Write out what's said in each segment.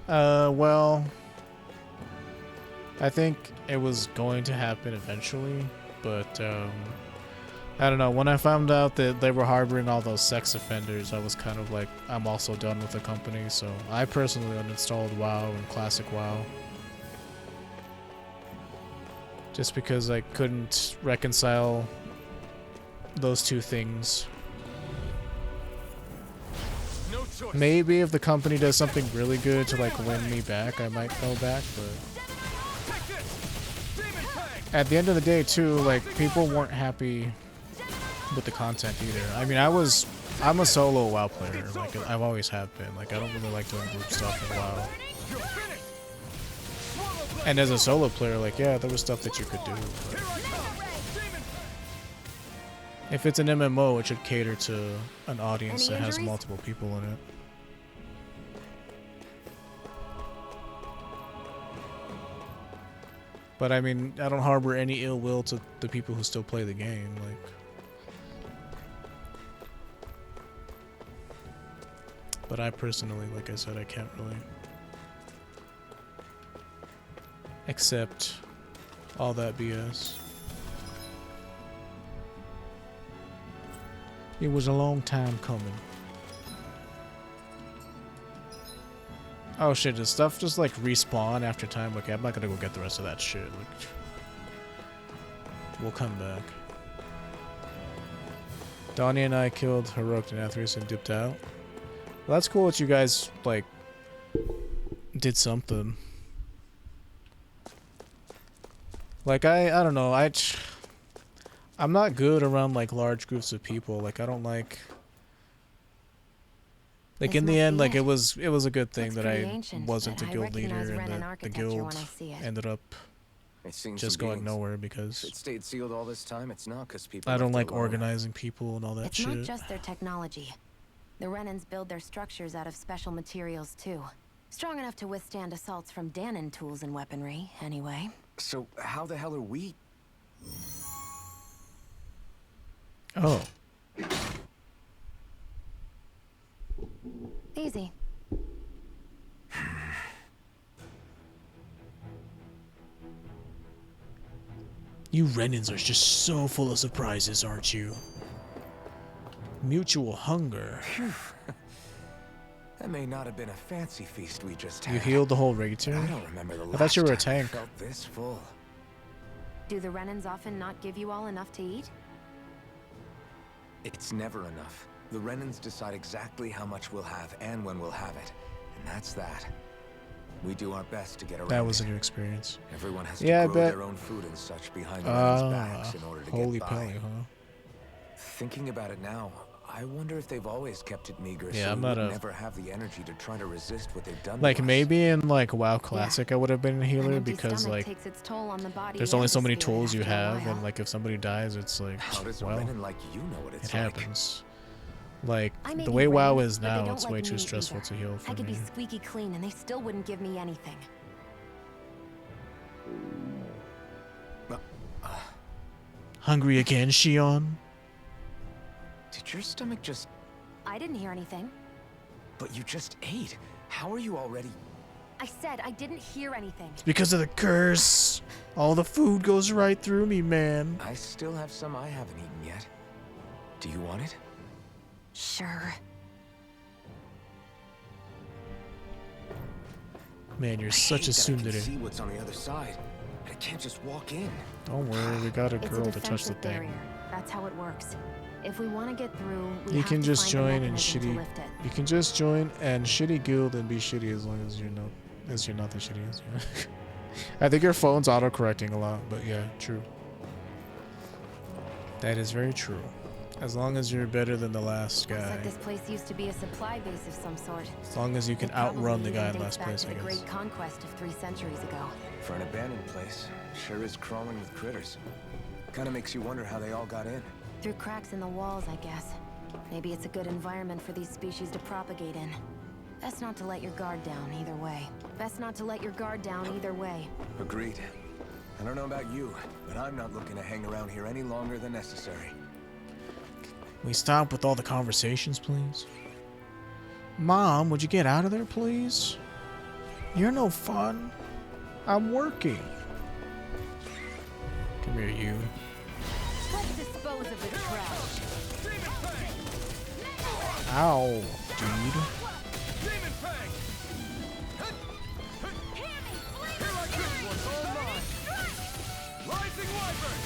Well, I think it was going to happen eventually, but I don't know. When I found out that they were harboring all those sex offenders, I was kind of like, I'm also done with the company. So I personally uninstalled WoW and Classic WoW. Just because I couldn't reconcile those two things. No choice. Maybe if the company does something really good to like win me back, I might go back, but at the end of the day too, like people weren't happy with the content either. I mean, I'm a solo WoW player, like I've always have been. Like I don't really like doing group stuff in WoW. And as a solo player, like yeah, there was stuff that you could do. But if it's an MMO, it should cater to an audience that has multiple people in it. But I mean, I don't harbor any ill will to the people who still play the game. Like, but I personally, like I said, I can't really accept all that BS. It was a long time coming. Oh shit, does stuff just like respawn after time? Okay, I'm not gonna go get the rest of that shit. Like, we'll come back. Donnie and I killed Heroic and Athreus and dipped out. Well, that's cool that you guys, like, did something. Like, I don't know, I'm not good around, like, large groups of people. Like, I don't like... Like, in the end, like, it was a good thing that I wasn't the guild leader and that the guild ended up just going nowhere because it stayed sealed all this time. It's not because people. I don't like organizing people and all that shit. It's not just their technology. The Renans build their structures out of special materials too. Strong enough to withstand assaults from Danon tools and weaponry, anyway. So how the hell are we? Oh. Easy. You Renans are just so full of surprises, aren't you? Mutual hunger. That may not have been a fancy feast we just had. You healed the whole raid team? I don't remember the last I thought you were a time I tank. felt this full. Do the Renans often not give you all enough to eat? It's never enough. The Renans decide exactly how much we'll have and when we'll have it. And that's that. We do our best to get around. That was a new experience. Everyone has to Yeah, grow their own food and such behind the Renans' backs in order to holy get by. pelly, huh? Thinking about it now, I wonder if they've always kept it meager, Yeah, so I'm we not would a... never have the energy to try to resist what they've done Like, to us. maybe in, like, WoW Classic I would have been a healer because, like, takes its toll on the body there's only and so the many spirit tools you after a have, while. and, like, if somebody dies, it's like, How does a well, Renan like you know what it it's like? happens. Like, I may the be way WoW Renan, is but they now, don't it's like way me too stressful either. to heal for I could me. be squeaky clean and they still wouldn't give me anything. Hungry again, Shion? Did your stomach just... I didn't hear anything. But you just ate. How are you already... I said I didn't hear anything. It's because of the curse. All the food goes right through me, man. I still have some I haven't eaten yet. Do you want it? Sure. Man, you're such a I can tsundere. see what's on the other side. I can't just walk in. Don't worry, we got a It's girl a to touch the defensive thing. barrier. That's how it works. If we want to get through, we You have can to just find a join and mechanism to shitty. lift it. You can just join and shitty guild and be shitty as long as you're not the shittiest. I think your phone's auto-correcting a lot, but yeah, true. That is very true. As long as you're better than the last Looks guy. like this place used to be a supply base of some sort. As long as you can It probably outrun the even guy in dates last back place, to I the guess. great conquest of 3 centuries ago. For an abandoned place, sure is crawling with critters. Kinda makes you wonder how they all got in. Through cracks in the walls, I guess. Maybe it's a good environment for these species to propagate in. Best not to let your guard down either way. Best not to let your guard down either way. Agreed. I don't know about you, but I'm not looking to hang around here any longer than necessary. Can we stop with all the conversations, please? Mom, would you get out of there, please? You're no fun. I'm working. Come here, you. Let's dispose of the trash. Ow, dude. Demon Fang! Rising Wyvern!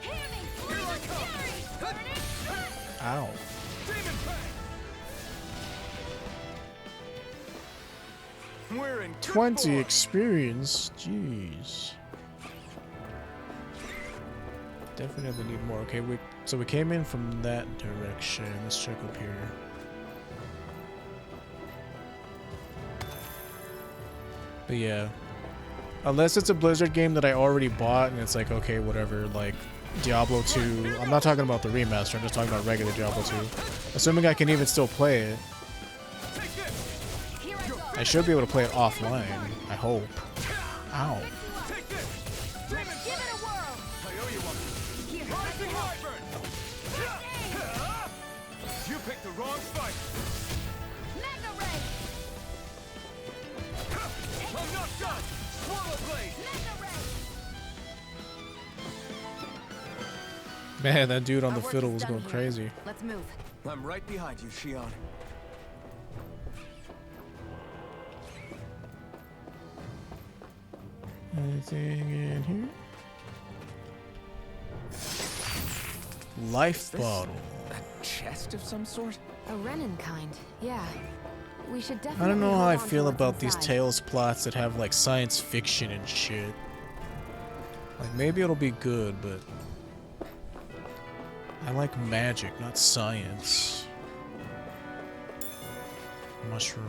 Here I come! Ow. Demon Fang! We're in good 20 form. experience. Jeez. Definitely need more. Okay, so we came in from that direction. Let's check up here. But yeah. Unless it's a Blizzard game that I already bought and it's like, okay, whatever, like Diablo 2. I'm not talking about the remaster, I'm just talking about regular Diablo 2. Assuming I can even still play it. Take this! I should be able to play it offline, I hope. Ow. Take this! Demon Give it a whirl. I owe you one. Here, Rising Wyvern! You picked the wrong fight! Mega Ray. I'm not done! Swallow Blade! Mega Ray. Man, that dude on Our the work fiddle is was done going here. crazy. Let's move. I'm right behind you, Shion. Anything in here? Life This- bottle. A chest of some sort? A Renin kind. Yeah. We should definitely. I don't know how hold I on to feel what's about these inside. Tales plots that have like science fiction and shit. Like maybe it'll be good, but I like magic, not science. Mushroom.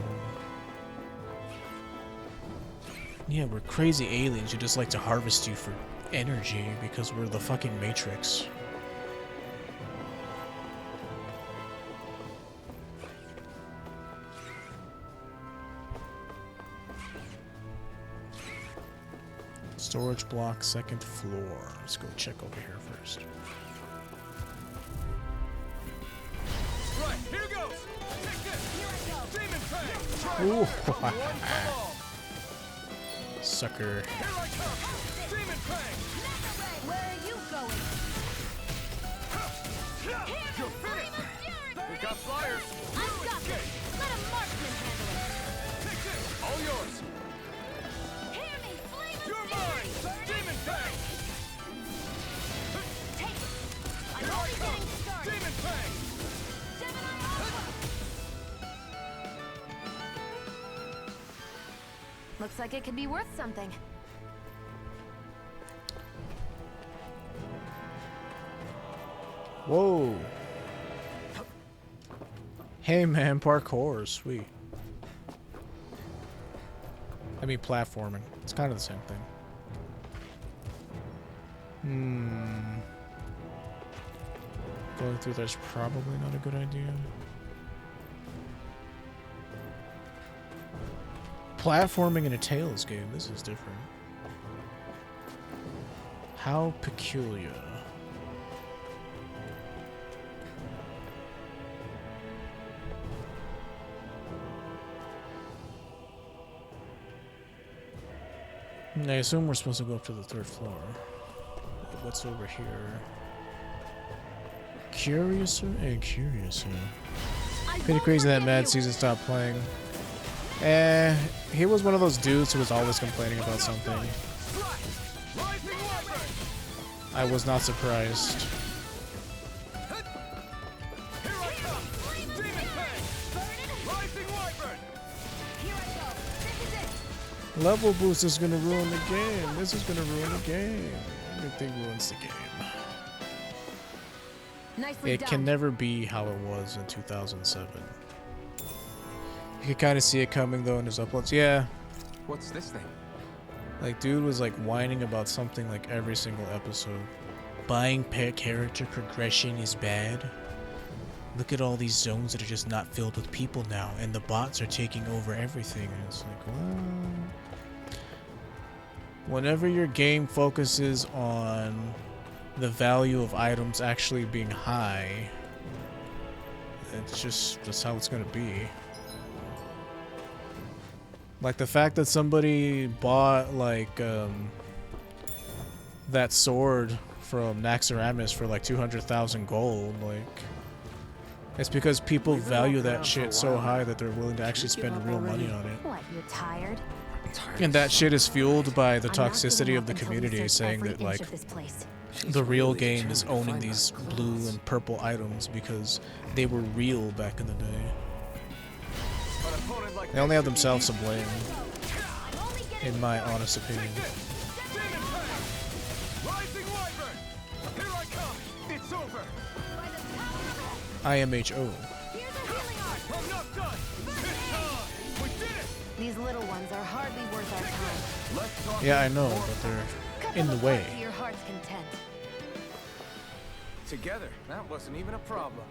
Yeah, we're crazy aliens who just like to harvest you for energy because we're the fucking Matrix. Storage block, second floor. Let's go check over here first. Right, here goes! Take this! Demon Fang! Try Ooh. hard. One for all! Sucker. Here I come! Demon Fang! Where are you going? You're finished! We've got flyers! I've got this. Let a marksman handle Take this! All yours! it. Hear me, flame of You're fury. mine! Demon Fang! Take it. I'm Here I only come! getting started. Demon Fang! Gemini Alpha. Looks like it could be worth something. Whoa. Hey man, parkour, sweet. I mean platforming. It's kind of the same thing. Going through there's probably not a good idea. Platforming in a Tales game, this is different. How peculiar. I assume we're supposed to go up to the third floor. What's over here? Curiouser and Curiouser. Pretty crazy that Mad Season stopped playing. He was one of those dudes who was always complaining about something. Rising Wyvern! I was not surprised. Here I come! Demon Fang! Rising Wyvern! Here I go. This is it. Level boost is gonna ruin the game. This is gonna ruin the game. Everything ruins the game. Nicely It done. can never be how it was in 2007. You can kind of see it coming though in his uploads. Yeah, What's this thing? like dude was like whining about something like every single episode. Buying character progression is bad. Look at all these zones that are just not filled with people now, and the bots are taking over everything. And it's like, well, whenever your game focuses on the value of items actually being high, it's just that's how it's gonna be. Like the fact that somebody bought like that sword from Naxxramas for like 200,000 gold, like it's because people value that shit so high that they're willing to actually spend real money on it. What, you're tired? And that shit is fueled by the I'm not toxicity giving of up the until we community search saying every that inch like of this place. the real game is owning these blue and purple items because they were real back in the day. They only have themselves to blame, in my honest opinion. IMHO. These little ones are hardly worth our time. Yeah, I know, but they're in the way. To your heart's content. Together, that wasn't even a problem.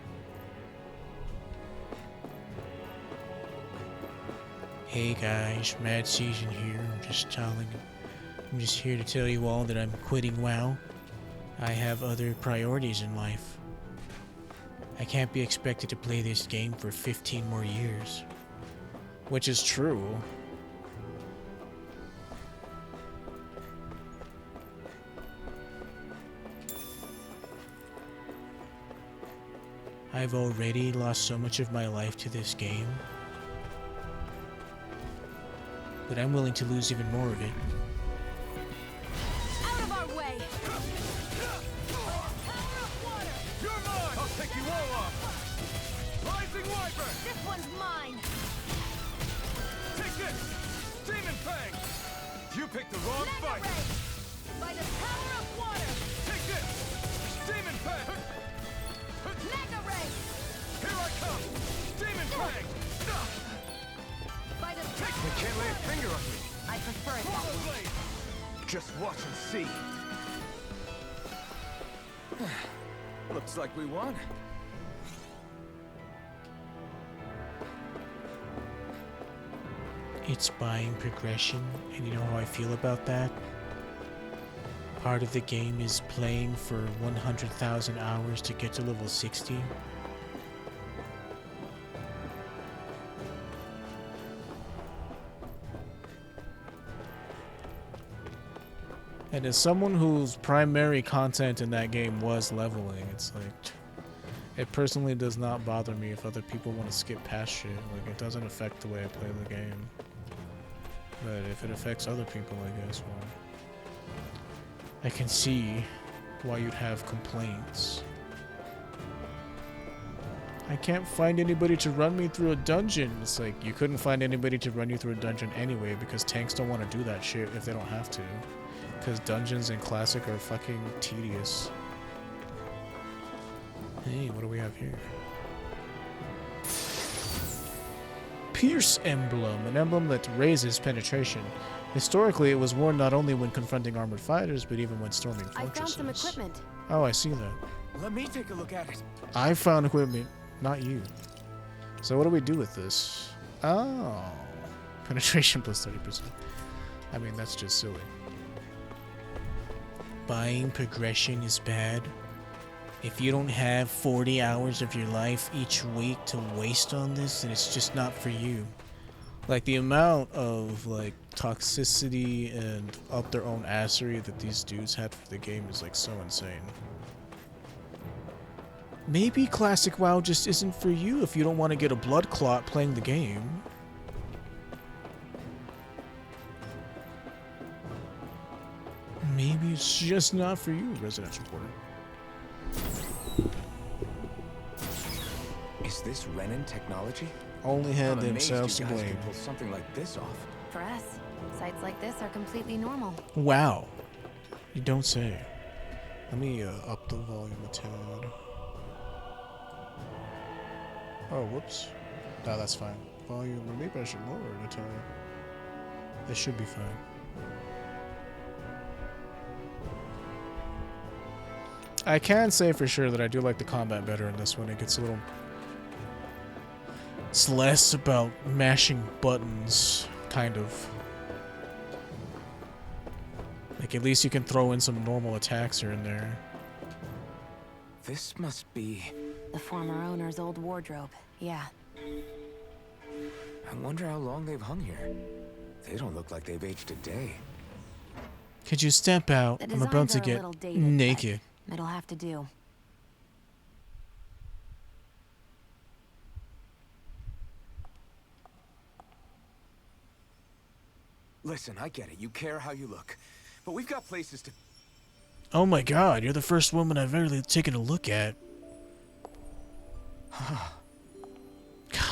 Hey guys, Mad Season here. I'm just here to tell you all that I'm quitting WoW. I have other priorities in life. I can't be expected to play this game for 15 more years. Which is true. I've already lost so much of my life to this game. But I'm willing to lose even more of it. Out of our way! You're mine! I'll take you all off! Rising Wyvern! This one's mine! Take this! Demon Fang! You picked the wrong fight! By the power of water! Take this! Demon Fang! Mega Ray! Here I come! Demon Fang! By the You can't lay a finger on me! I prefer it that Portal way. Blade! Just watch and see. Looks like we won. It's buying progression, and you know how I feel about that? Part of the game is playing for 100,000 hours to get to level 60. And as someone whose primary content in that game was leveling, it's like, it personally does not bother me if other people want to skip past shit. Like, it doesn't affect the way I play the game. But if it affects other people, I guess, well, I can see why you'd have complaints. I can't find anybody to run me through a dungeon. It's like, you couldn't find anybody to run you through a dungeon anyway because tanks don't want to do that shit if they don't have to. Because dungeons in Classic are fucking tedious. Hey, what do we have here? Pierce Emblem, an emblem that raises penetration. Historically, it was worn not only when confronting armored fighters, but even when storming fortresses. I found some equipment. Oh, I see that. Let me take a look at it. I found equipment, not you. So what do we do with this? Oh. Penetration plus 30%. I mean, that's just silly. Buying progression is bad. If you don't have 40 hours of your life each week to waste on this, then it's just not for you. Like, the amount of, like, toxicity and up their own assery that these dudes had for the game is, like, so insane. Maybe Classic WoW just isn't for you if you don't want to get a blood clot playing the game. Maybe it's just not for you, Residence Reporter. Is this Renin technology? Only had I'm amazed themselves you to guys blame. can pull something like this off. For us, sites like this are completely normal. Wow. You don't say. Let me up the volume a tad. Oh, whoops. No, that's fine. Volume, or maybe I should lower it a tad. This should be fine. I can say for sure that I do like the combat better in this one. It gets a little... It's less about mashing buttons, kind of. Like, at least you can throw in some normal attacks here and there. This must be... The former owner's old wardrobe, yeah. I wonder how long they've hung here. They don't look like they've aged a day. Could you step out? The I'm about to designs are a get little dated, naked. but it'll have to do. Listen, I get it. You care how you look. But we've got places to... Oh my god, you're the first woman I've ever taken a look at.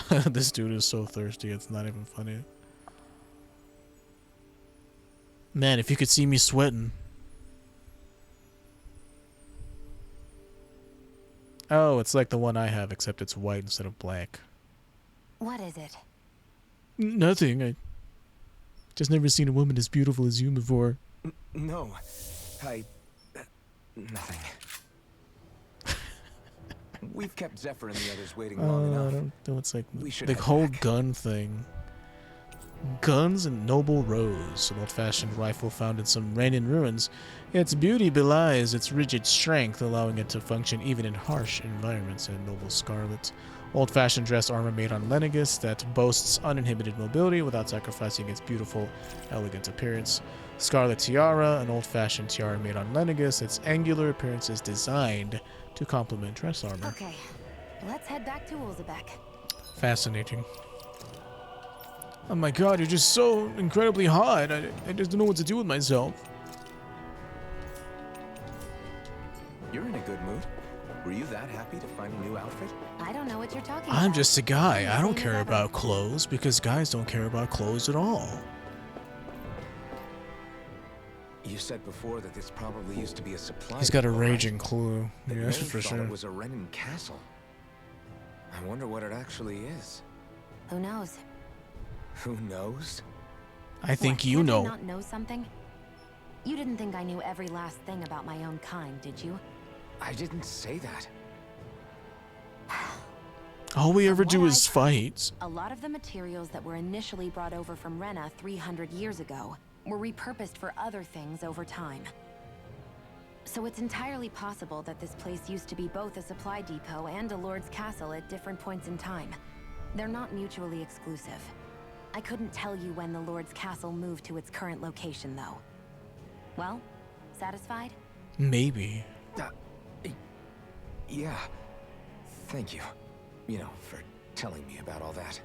This dude is so thirsty, it's not even funny. Man, if you could see me sweating. Oh, it's like the one I have, except it's white instead of black. What is it? Nothing. I just never seen a woman as beautiful as you before. No. Nothing. We've kept Zephyr and the others waiting long enough. I don't know. It's like We should the head whole back. gun thing. Guns and Noble Rose, an old-fashioned rifle found in some Renin ruins. Its beauty belies its rigid strength, allowing it to function even in harsh environments. And Noble Scarlet, old-fashioned dress armor made on Lenegus that boasts uninhibited mobility without sacrificing its beautiful, elegant appearance. Scarlet Tiara, an old-fashioned tiara made on Lenegus. Its angular appearance is designed to complement dress armor. Okay, let's head back to Ulzebek. Fascinating. Oh my god, you're just so incredibly hot. I just don't know what to do with myself. You're in a good mood. Were you that happy to find a new outfit? I don't know what you're talking about. I'm just a guy. I don't Same as care ever. about clothes because guys don't care about clothes at all. You said before that this probably used to be a supply. He's got a depot, right? raging clue. The Yeah, that's Renin for thought sure. It was a Renin castle. I wonder what it actually is. Who knows? Who knows? I think What, you can't I know. not know something? You didn't think I knew every last thing about my own kind, did you? I didn't say that. All we ever From do what is I've fight. A lot of the materials that were initially brought over from Rena 300 years ago were repurposed for other things over time. So it's entirely possible that this place used to be both a supply depot and a lord's castle at different points in time. They're not mutually exclusive. I couldn't tell you when the lord's castle moved to its current location, though. Well, satisfied? Maybe. Yeah. Thank you. You know, for telling me about all that.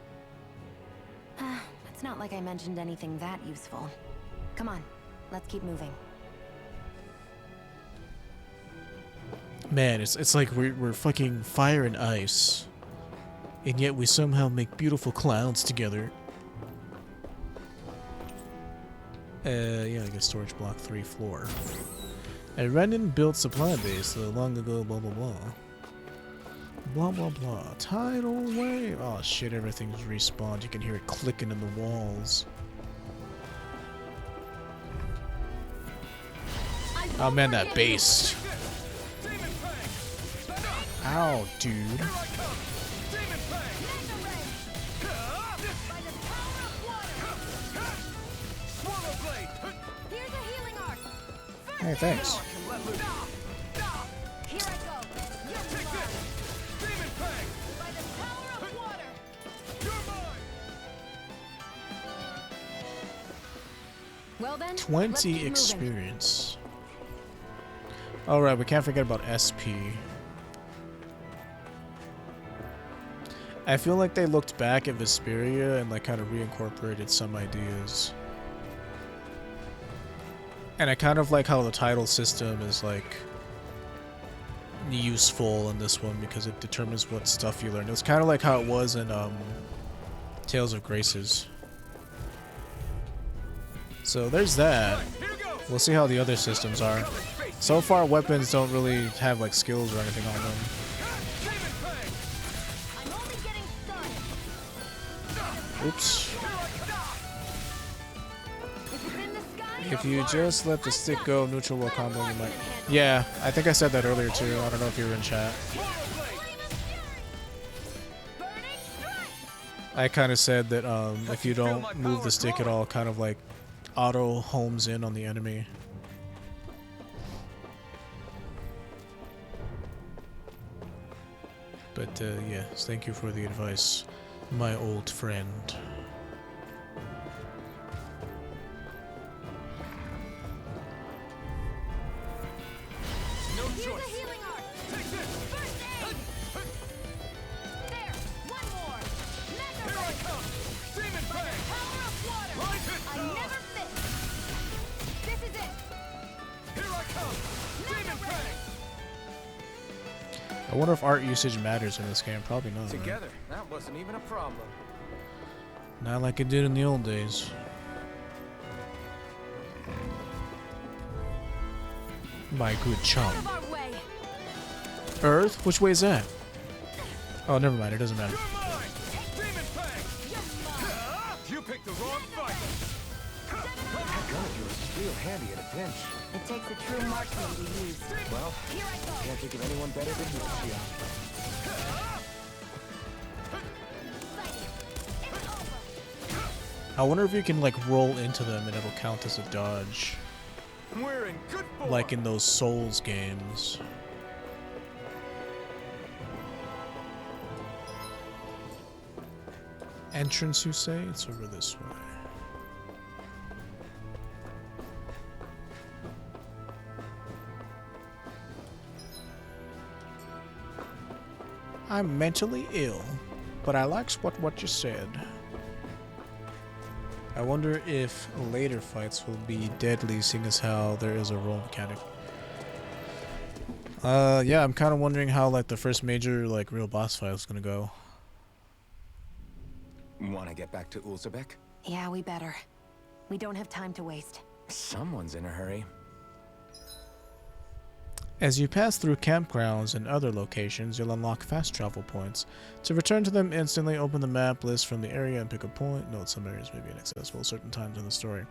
It's not like I mentioned anything that useful. Come on, let's keep moving. Man, it's like we're fucking fire and ice. And yet we somehow make beautiful clouds together. Yeah, I guess storage block 3 floor. A Renin built supply base long ago, blah blah blah. Blah blah blah. Tidal wave. Oh shit, everything's respawned. You can hear it clicking in the walls. Oh man, that bass. Ow, dude. Hey, thanks. Well then, let's 20 keep moving. experience. Alright, we can't forget about SP. I feel like they looked back at Vesperia and like kind of reincorporated some ideas. And I kind of like how the title system is like useful in this one because it determines what stuff you learn. It's kind of like how it was in Tales of Graces. So there's that. We'll see how the other systems are. So far, weapons don't really have like skills or anything on them. Oops. If you just let the stick go, neutral will combo, you might... Yeah, I think I said that earlier too. I don't know if you were in chat. I kind of said that if you don't move the stick at all, kind of like auto homes in on the enemy. But yes, thank you for the advice, my old friend. Use choice. a healing art. Take this. First aid. There. One more. Mega Here I ray. come. Demon Fang. Power of water. Right it I down. never miss. This is it. Here I come. Demon Fang. I wonder if art usage matters in this game. Probably not. Right? Together, that wasn't even a problem. Not like it did in the old days. My good Out chum. of our way. Earth? Which way is that? Oh, never mind. It doesn't matter. You're mine. Demon Fang. Just mine. You picked the wrong fight. That gun of yours is real handy in a pinch. It takes a true marksman to use. Well, Here I go. can't think of anyone better than you, Chia. Sighted. It's over. I wonder if you can like roll into them and it'll count as a dodge, We're in good form. like in those Souls games. Entrance, you say? It's over this way. I'm mentally ill, but I likes what you said. I wonder if later fights will be deadly, seeing as how there is a roll mechanic. Yeah, I'm kind of wondering how like the first major like real boss fight is gonna go. Want to get back to Ulzebek? Yeah, we better. We don't have time to waste. Someone's in a hurry. As you pass through campgrounds and other locations, you'll unlock fast travel points. To return to them instantly, open the map list from the area and pick a point. Note some areas may be inaccessible at certain times in the story.